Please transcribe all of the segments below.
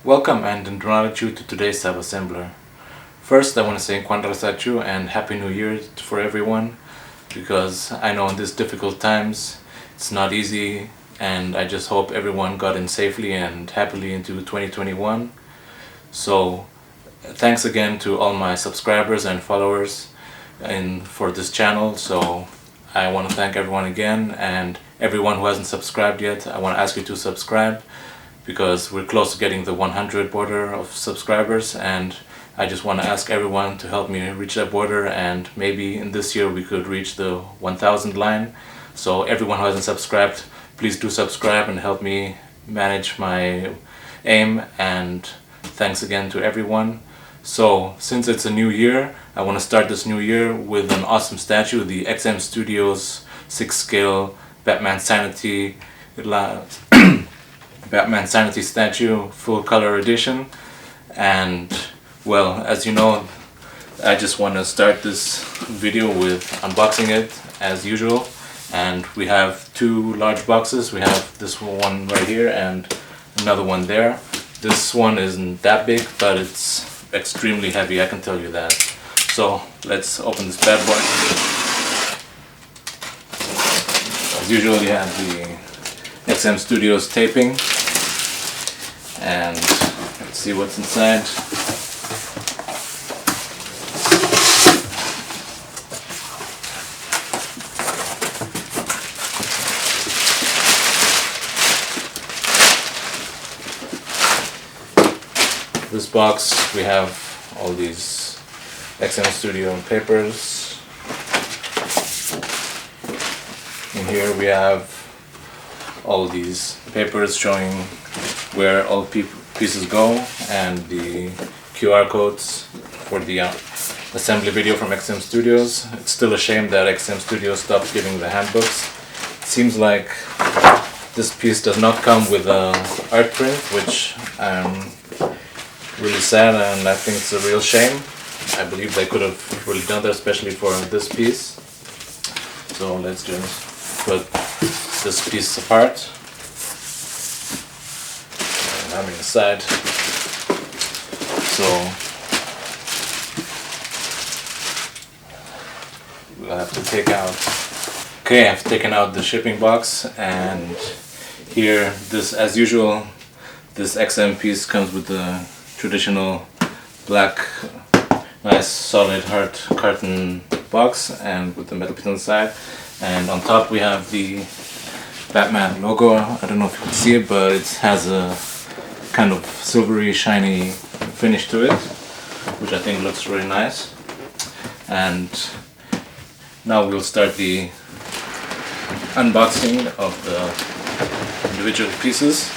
Welcome and Indranalachu to today's Sabassembler. First, I want to say Kwan Rasachu and Happy New Year for everyone, because I know in these difficult times it's not easy, and I just hope everyone got in safely and happily into 2021. So thanks again to all my subscribers and followers for this channel. So I want to thank everyone again, and everyone who hasn't subscribed yet, I want to ask you to subscribe, because we're close to getting the 100 border of subscribers, and I just want to ask everyone to help me reach that border, and maybe in this year we could reach the 1000 line. So everyone who hasn't subscribed, please do subscribe and help me manage my aim, and thanks again to everyone. So since it's a new year, I want to start this new year with an awesome statue, the XM Studios 6 scale Batman Sanity Batman Sanity statue, full color edition. And well, as you know, I just want to start this video with unboxing it as usual. And we have two large boxes. We have this one right here and another one there. This one isn't that big, but it's extremely heavy, I can tell you that. So let's open this bad boy. As usual, you have the XM Studios taping, and let's see what's inside. This box, we have all these XM Studio papers. In here we have all these papers showing where all pieces go, and the QR codes for the assembly video from XM Studios. It's still a shame that XM Studios stopped giving the handbooks. It seems like this piece does not come with a art print, which I'm really sad, and I think it's a real shame. I believe they could have really done that, especially for this piece. So let's just put this piece apart. I'm inside. So we'll have to take out. Okay, I've taken out the shipping box, and here, this, as usual, this XM piece comes with the traditional black, nice solid hard carton box, and with the metal piece on the side. And on top we have the Batman logo. I don't know if you can see it, but it has a kind of silvery shiny finish to it, which I think looks really nice. And now we'll start the unboxing of the individual pieces.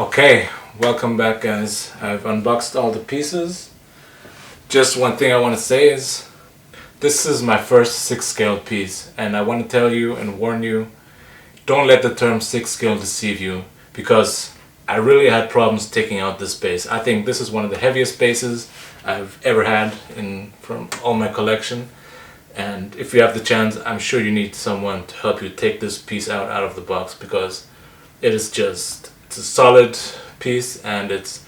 Okay, welcome back guys. I've unboxed all the pieces. Just one thing I want to say is this is my first 6-scale piece, and I want to tell you and warn you, don't let the term 6-scale deceive you, because I really had problems taking out this bass. I think this is one of the heaviest basses I've ever had from all my collection, and if you have the chance, I'm sure you need someone to help you take this piece out of the box, because it's a solid piece and it's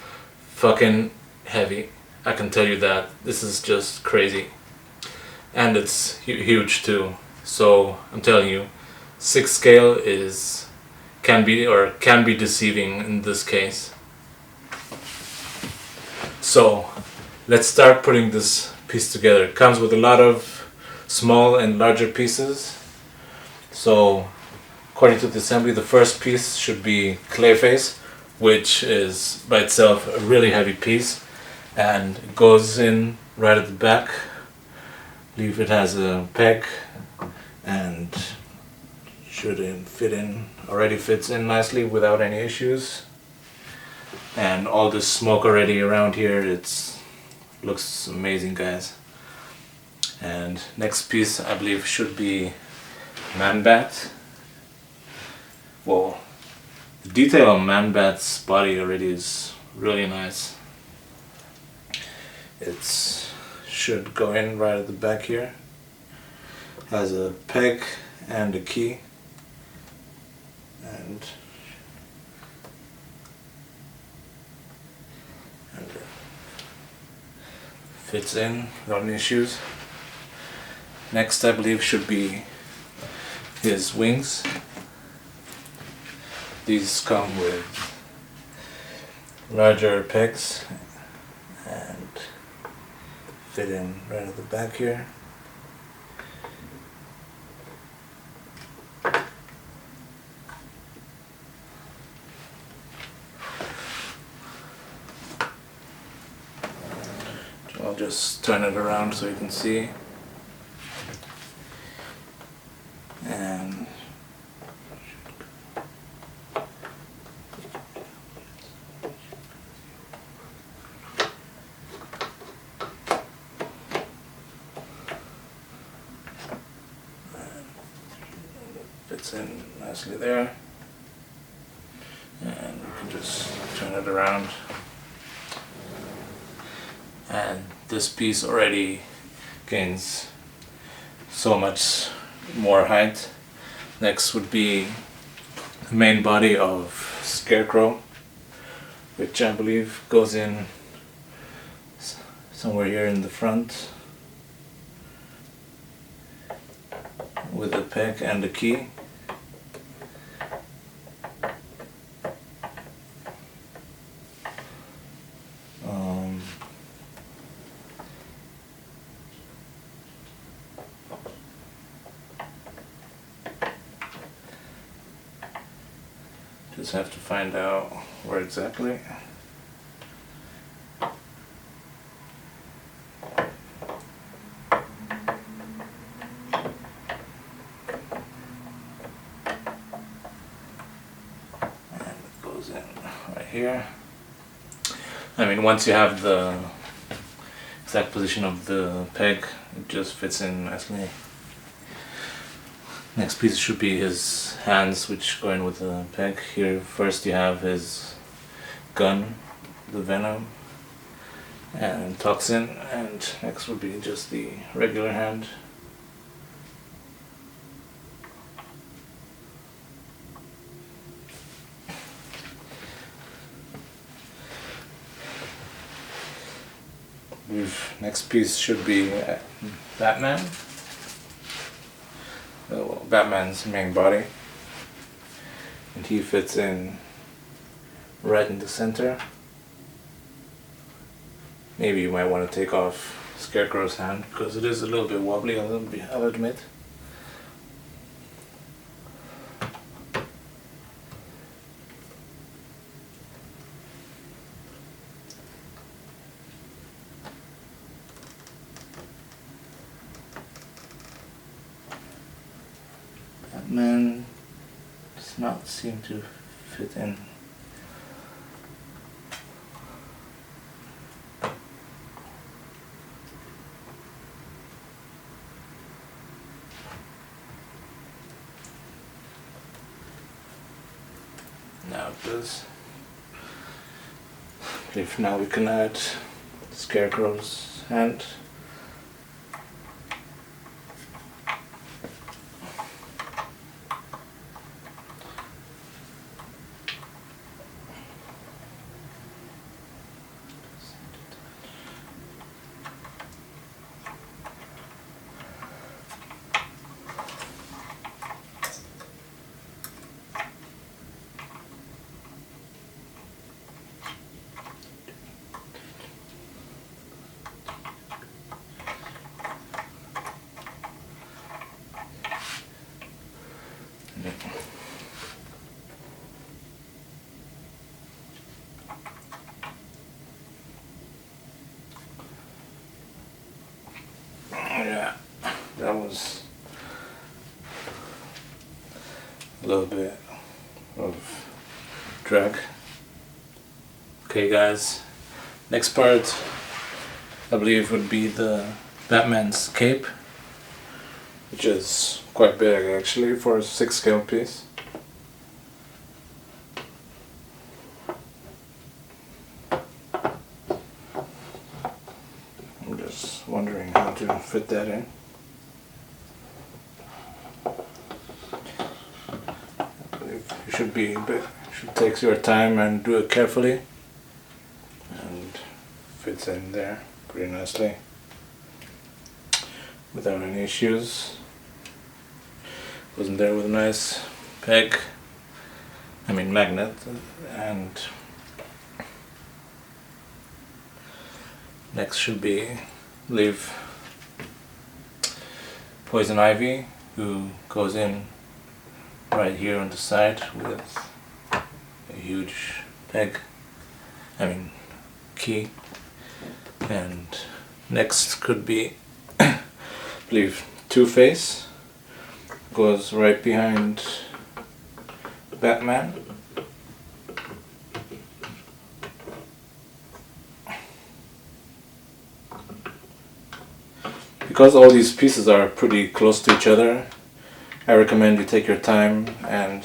fucking heavy. I can tell you that. This is just crazy. And it's huge too. So I'm telling you, 6-scale can be deceiving in this case. So let's start putting this piece together. It comes with a lot of small and larger pieces. So according to the assembly, the first piece should be clay face, which is by itself a really heavy piece, and it goes in right at the back. I believe it has a peg and already fits in nicely without any issues. And all this smoke already around here, looks amazing guys. And next piece I believe should be Man Bat. Well, the detail on Man Bat's body already is really nice. It should go in right at the back here. Has a peg and a key, and fits in without any issues. Next I believe should be his wings. These come with larger pegs and fit in right at the back here. I'll just turn it around so you can see. And fits in nicely there, and you can just turn it around, and this piece already gains so much more height. Next would be the main body of Scarecrow, which I believe goes in somewhere here in the front with a peg and a key. Just have to find out where exactly. Right here. I mean, once you have the exact position of the peg, it just fits in nicely. Next piece should be his hands, which go in with the peg. Here first you have his gun, the venom and toxin, and next would be just the regular hand. Next piece should be Batman. Well, Batman's main body, and he fits in right in the center. Maybe you might want to take off Scarecrow's hand because it is a little bit wobbly, I'll admit. Batman does not seem to fit in. Now it does. If now we can add Scarecrow's hand. Yeah, that was a little bit of drag. Okay guys, next part I believe would be the Batman's cape, which is quite big actually for a 6 scale piece. I'm just wondering how to fit that in. Should take your time and do it carefully, and fits in there pretty nicely without any issues. Goes in there with a nice peg, magnet, and next should be, I believe, Poison Ivy, who goes in right here on the side with a huge key. And next could be, I believe, Two-Face, goes right behind Batman. Because all these pieces are pretty close to each other, I recommend you take your time and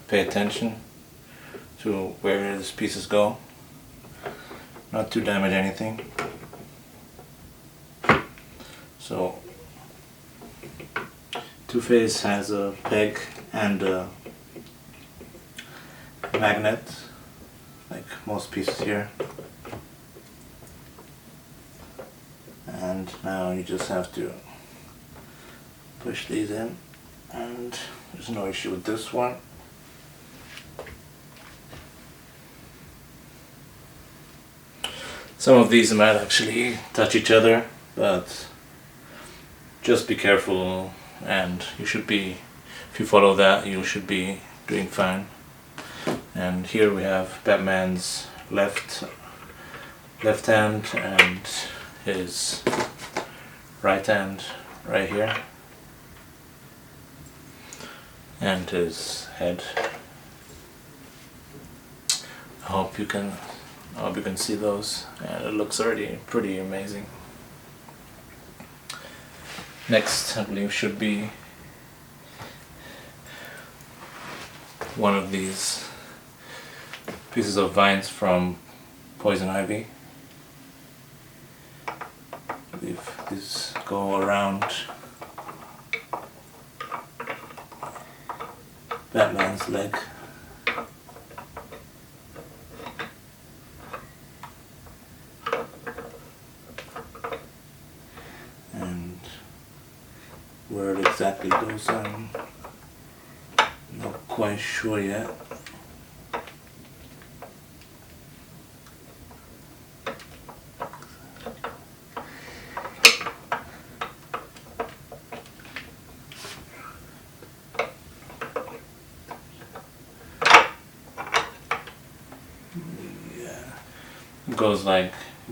pay attention to where these pieces go, not to damage anything. So Two-Face has a peg and a magnet, like most pieces here. And now you just have to push these in, and there's no issue with this one. Some of these might actually touch each other, but just be careful, and you should be, if you follow that, you should be doing fine. And here we have Batman's left hand and his right hand right here, and his head. I hope you can see those, and it looks already pretty amazing. Next, I believe, should be one of these pieces of vines from Poison Ivy. I believe these go around Batman's leg. And where it exactly goes, I'm not quite sure yet.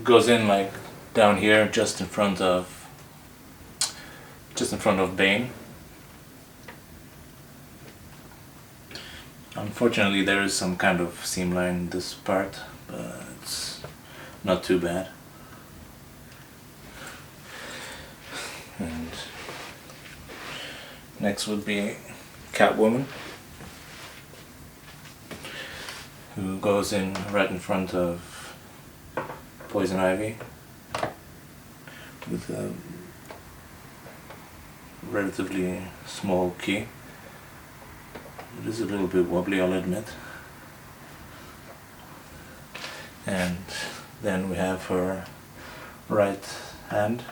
Goes in like down here, just in front of Bane. Unfortunately, there is some kind of seam line in this part, but it's not too bad. And next would be Catwoman, who goes in right in front of Poison Ivy with a relatively small key. It is a little bit wobbly, I'll admit. And then we have her right hand.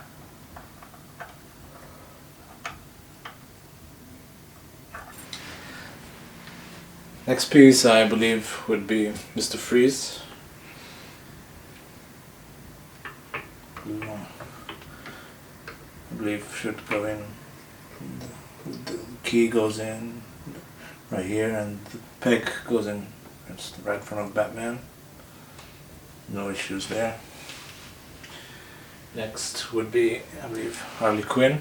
Next piece, I believe, would be Mr. Freeze. I believe should go in. The key goes in right here, and the peg goes in right in front of Batman. No issues there. Next would be, I believe, Harley Quinn.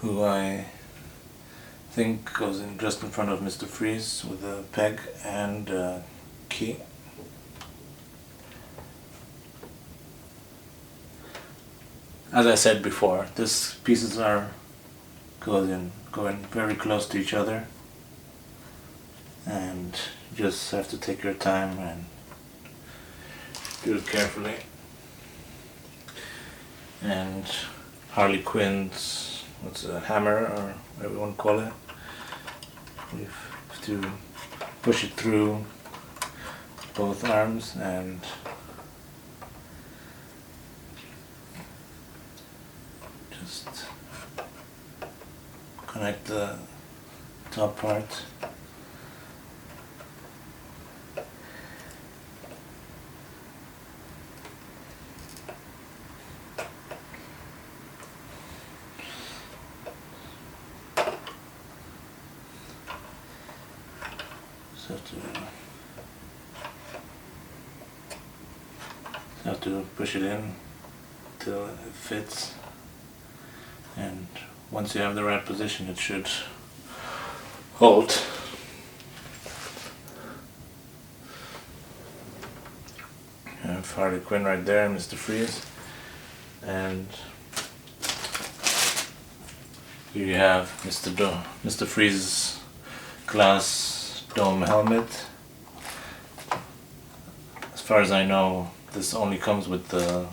Who I think goes in just in front of Mr. Freeze with a peg and a key. As I said before, these pieces are going very close to each other, and you just have to take your time and do it carefully. And Harley Quinn's, what's a hammer, or whatever you want to call it, you have to push it through both arms and just connect the top part. Have to push it in till it fits, and once you have the right position, it should hold. You have Harley Quinn right there, Mr. Freeze, and here you have Mr. Freeze's glass dome helmet. As far as I know, this only comes with the,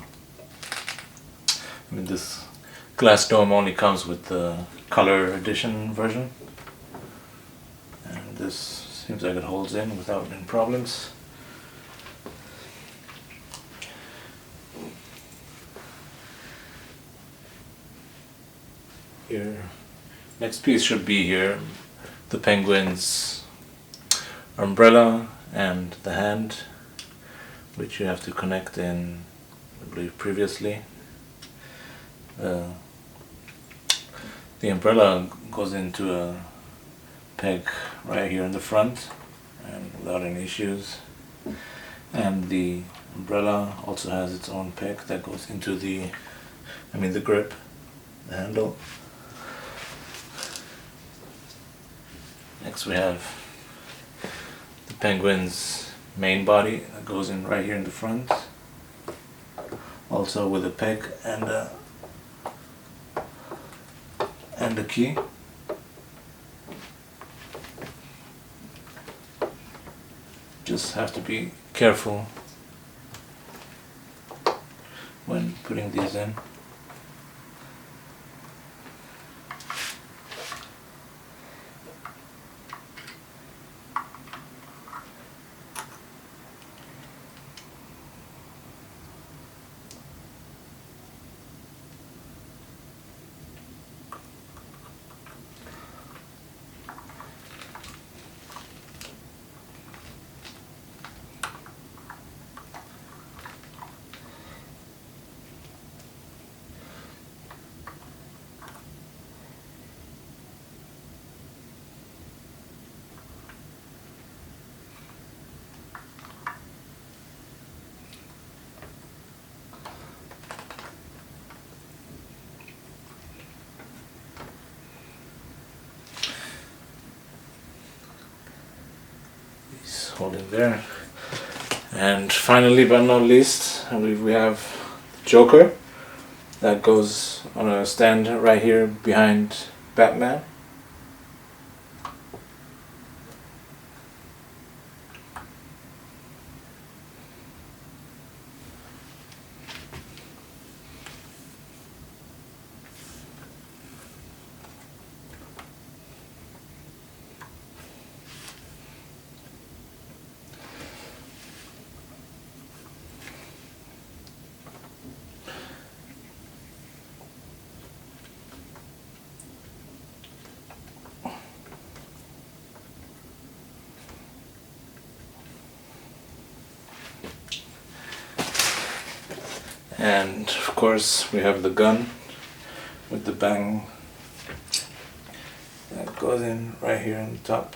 this Glass Dome only comes with the color edition version, and this seems like it holds in without any problems. Here, next piece should be here, the penguin's umbrella and the hand, which you have to connect in, I believe, previously. The umbrella goes into a peg right here in the front and without any issues, and the umbrella also has its own peg that goes into the grip, the handle. Next we have the penguin's main body that goes in right here in the front, also with a peg and a key. Just have to be careful when putting these in. Holding there. And finally, but not least, I believe we have Joker that goes on a stand right here behind Batman. And of course we have the gun with the bang that goes in right here on the top.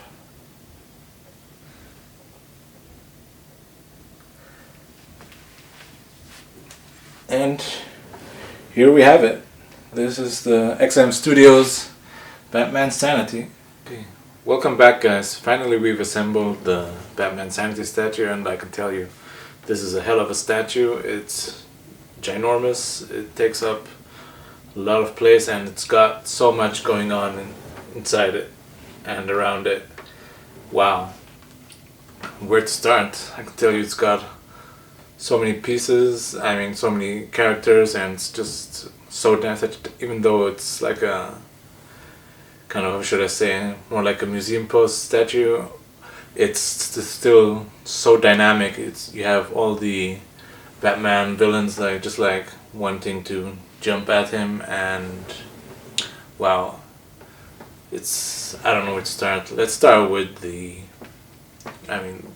And here we have it. This is the XM Studios Batman Sanity. Okay. Welcome back, guys. Finally we've assembled the Batman Sanity statue, and I can tell you this is a hell of a statue. It's ginormous, it takes up a lot of place, and it's got so much going on inside it and around it. Wow. Where to start? I can tell you it's got so many pieces, so many characters, and it's just so dense that even though it's like a kind of, how should I say, more like a museum post statue, it's still so dynamic. You have all the Batman villains just wanting to jump at him, and wow, I don't know where to start. Let's start with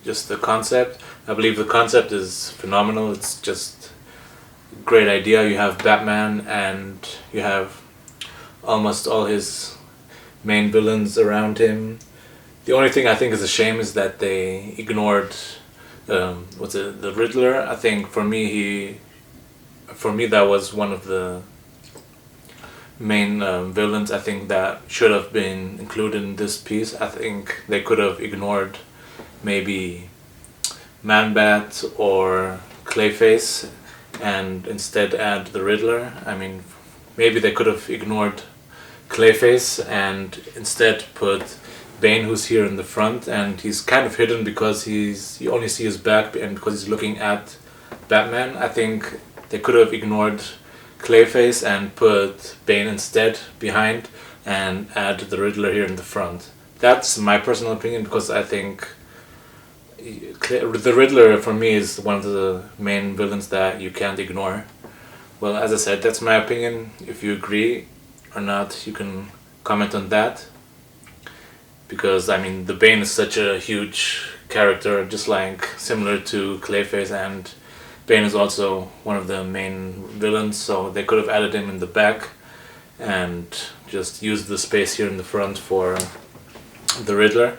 just the concept. I believe the concept is phenomenal. It's just a great idea. You have Batman and you have almost all his main villains around him. The only thing I think is a shame is that they ignored the Riddler. I think for me that was one of the main villains. I think that should have been included in this piece. I think they could have ignored maybe Man-Bat or Clayface and instead add the Riddler. Maybe they could have ignored Clayface and instead put Bane, who's here in the front, and he's kind of hidden because you only see his back, and because he's looking at Batman. I think they could have ignored Clayface and put Bane instead behind and add the Riddler here in the front. That's my personal opinion, because I think the Riddler for me is one of the main villains that you can't ignore. Well, as I said, that's my opinion. If you agree or not, you can comment on that. Because I mean, the Bane is such a huge character, just like similar to Clayface, and Bane is also one of the main villains, so they could have added him in the back and just used the space here in the front for the Riddler.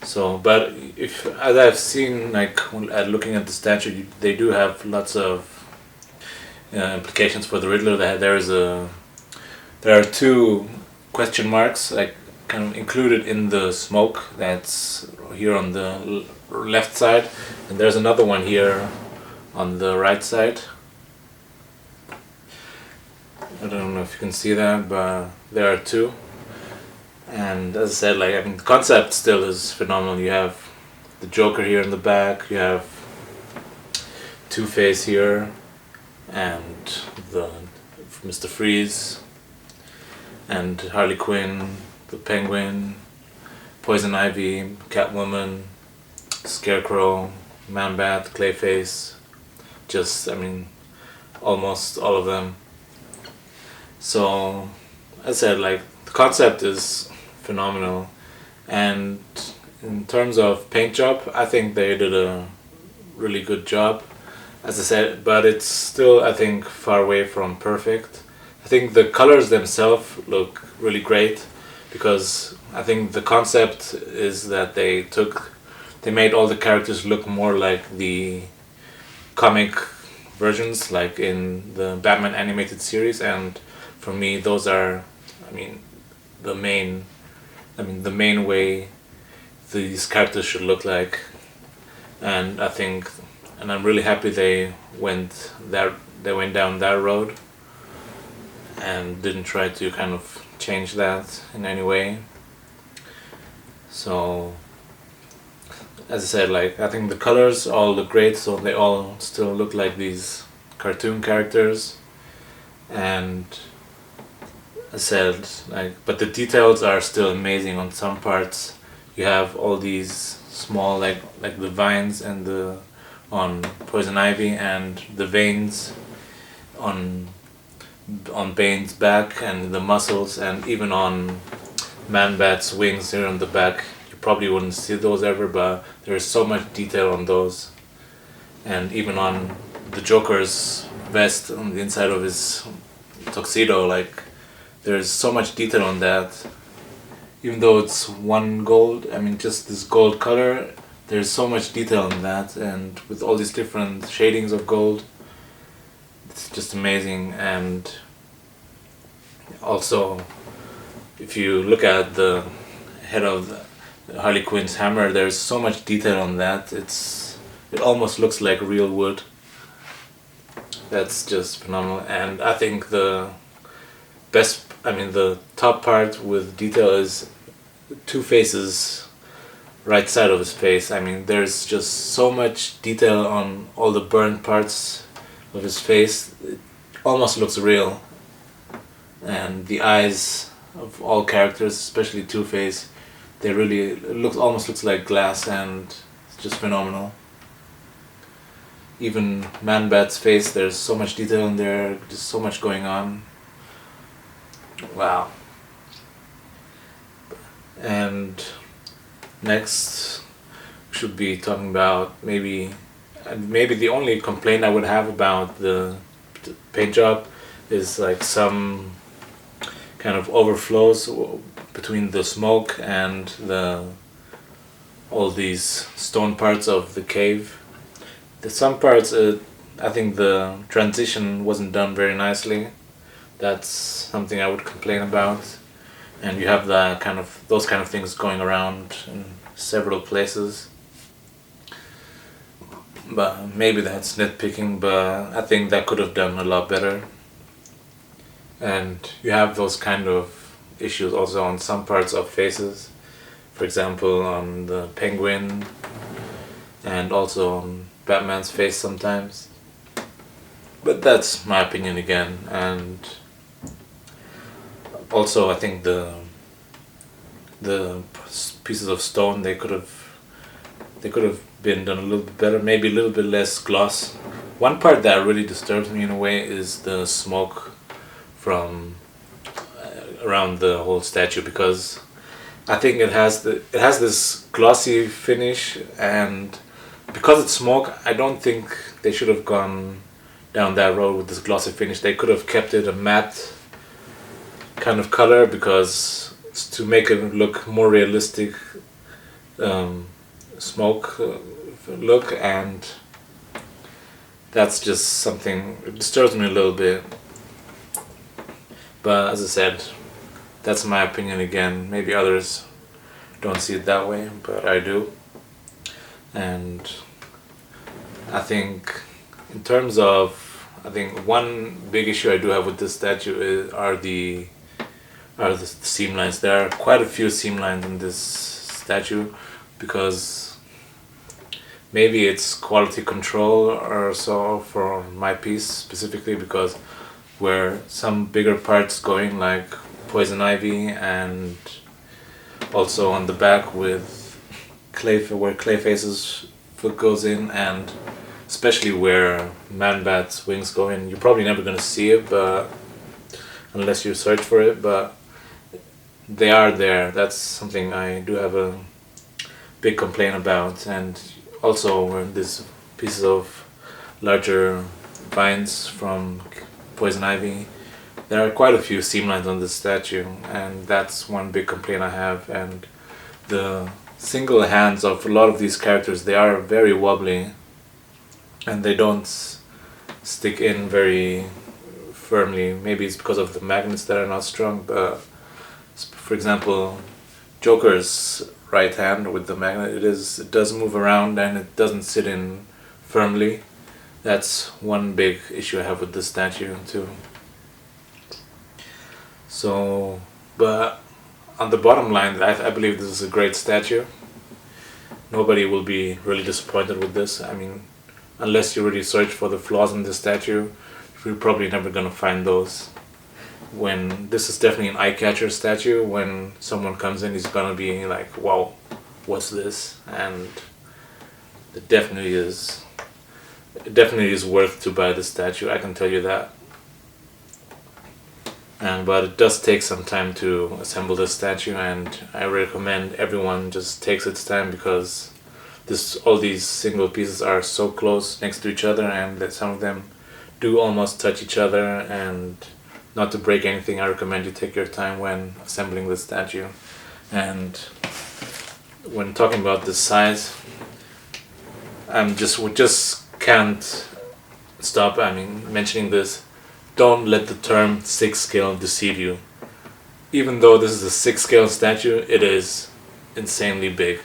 So, but if, as I've seen, like looking at the statue, they do have lots of implications for the Riddler. That there are two question marks, like kind of included in the smoke that's here on the left side, and there's another one here on the right side. I don't know if you can see that, but there are two. And as I said, like, I mean, the concept still is phenomenal. You have the Joker here in the back, you have Two-Face here, and the Mr. Freeze, and Harley Quinn, the Penguin, Poison Ivy, Catwoman, Scarecrow, Man-Bat, Clayface, just, I mean, almost all of them. So, as I said, like, the concept is phenomenal, and in terms of paint job, I think they did a really good job, as I said, but it's still, I think, far away from perfect. I think the colors themselves look really great, because I think the concept is that they made all the characters look more like the comic versions, like in the Batman animated series, and for me those are, I mean, the main way these characters should look like. And I think, and I'm really happy they went down that road and didn't try to kind of change that in any way. So, as I said, like, I think the colors all look great, so they all still look like these cartoon characters. And I said, like, but the details are still amazing on some parts. You have all these small, like the vines and on Poison Ivy, and the veins on Bane's back, and the muscles, and even on Man-Bat's wings here on the back. You probably wouldn't see those ever, but there's so much detail on those. And even on the Joker's vest on the inside of his tuxedo, like, there's so much detail on that. Even though it's one gold, I mean, just this gold color, there's so much detail in that, and with all these different shadings of gold, it's just amazing. And also, if you look at the head of Harley Quinn's hammer, there's so much detail on that. It almost looks like real wood. That's just phenomenal. And I think the top part with detail is Two-Face's right side of his face. I mean, there's just so much detail on all the burnt parts of his face. It almost looks real. And the eyes of all characters, especially Two-Face, they really almost looks like glass, and it's just phenomenal. Even Man-Bat's face, there's so much detail in there, just so much going on. Wow. And next we should be talking about maybe the only complaint I would have about the paint job is like some kind of overflows between the smoke and all these stone parts of the cave. Some parts, I think the transition wasn't done very nicely. That's something I would complain about. And you have those kind of things going around in several places. But maybe that's nitpicking, but I think that could have done a lot better. And you have those kind of issues also on some parts of faces. For example, on the Penguin, and also on Batman's face sometimes. But that's my opinion again. And also I think the pieces of stone, they could have been done a little bit better, maybe a little bit less gloss. One part that really disturbs me in a way is the smoke from around the whole statue, because I think it has this glossy finish, and because it's smoke, I don't think they should have gone down that road with this glossy finish. They could have kept it a matte kind of color, because to make it look more realistic, smoke look, and that's just something, it disturbs me a little bit. But as I said, that's my opinion again. Maybe others don't see it that way, but I do. And I think in terms of, I think one big issue I do have with this statue are the seam lines. There are quite a few seam lines in this statue, because maybe it's quality control or so for my piece specifically, because where some bigger parts going, like poison ivy, and also on the back with where Clayface's foot goes in, and especially where Man-Bat's wings go in, you're probably never gonna see it, but unless you search for it, but they are there. That's something I do have a big complaint about. And also when these pieces of larger vines from poison ivy, there are quite a few seam lines on this statue, and that's one big complaint I have. And the single hands of a lot of these characters, they are very wobbly, and they don't stick in very firmly. Maybe it's because of the magnets that are not strong, but for example, Joker's right hand with the magnet, it does move around and it doesn't sit in firmly. That's one big issue I have with this statue too. So, but on the bottom line, I believe this is a great statue. Nobody will be really disappointed with this. I mean, unless you really search for the flaws in this statue, you're probably never gonna find those. When this is definitely an eye-catcher statue, when someone comes in, he's gonna be like, wow, what's this? And it definitely is worth to buy this statue, I can tell you that. But it does take some time to assemble this statue, and I recommend everyone just takes its time, because all these single pieces are so close next to each other, and that some of them do almost touch each other. And not to break anything, I recommend you take your time when assembling the statue. And when talking about this size, we just can't stop mentioning this. Don't let the term 6 scale deceive you. Even though this is a 6 scale statue, it is insanely big.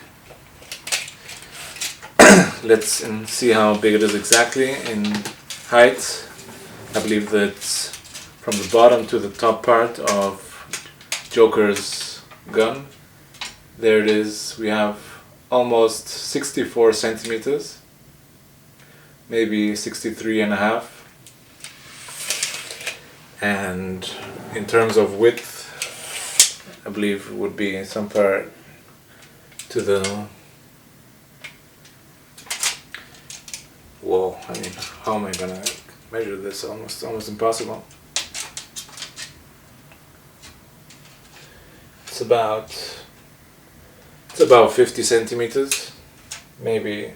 Let's see how big it is exactly in height. I believe that from the bottom to the top part of Joker's gun, there it is. We have almost 64 centimeters, maybe 63 and a half. And in terms of width, I believe it would be somewhere to the wall. I mean, how am I gonna measure this? Almost impossible. It's about 50 centimeters, maybe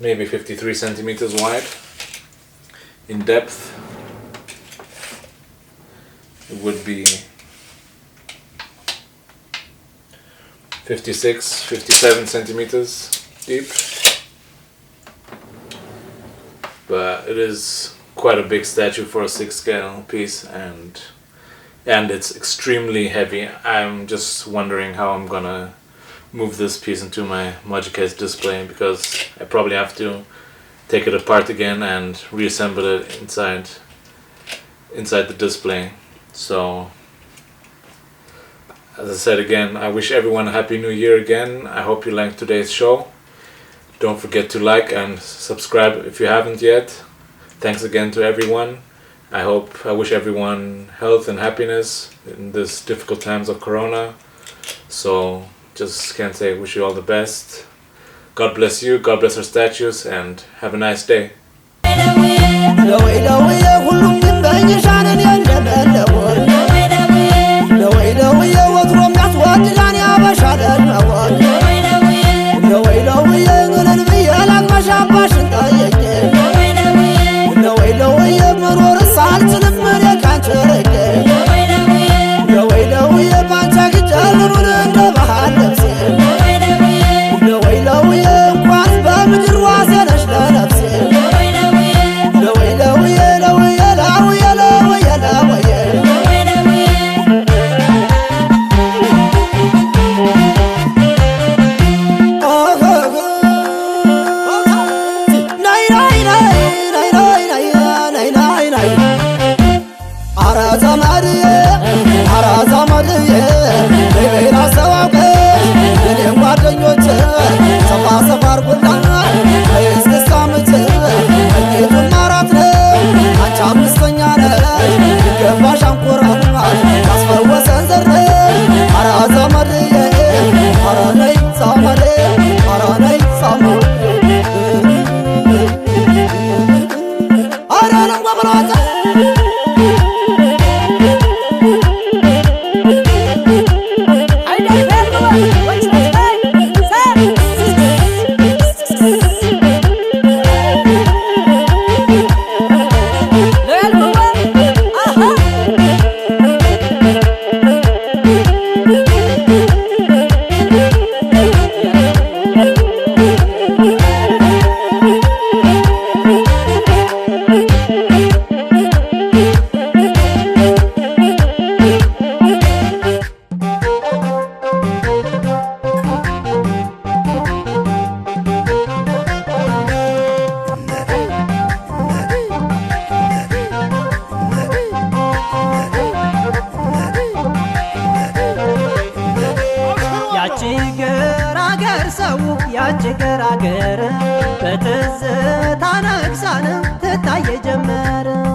53 centimeters wide. In depth, it would be 57 centimeters deep. But it is quite a big statue for a 6 scale piece, and it's extremely heavy. I'm just wondering how I'm gonna move this piece into my Magicase display, because I probably have to take it apart again and reassemble it inside the display. So, as I said again, I wish everyone a happy new year again. I hope you liked today's show. Don't forget to like and subscribe if you haven't yet. Thanks again to everyone. I wish everyone health and happiness in this difficult times of Corona. So just can say wish you all the best. God bless you, God bless our statues, and have a nice day. ያጭገራገር በትዝታ ነግሳን ትታየ ጀመረ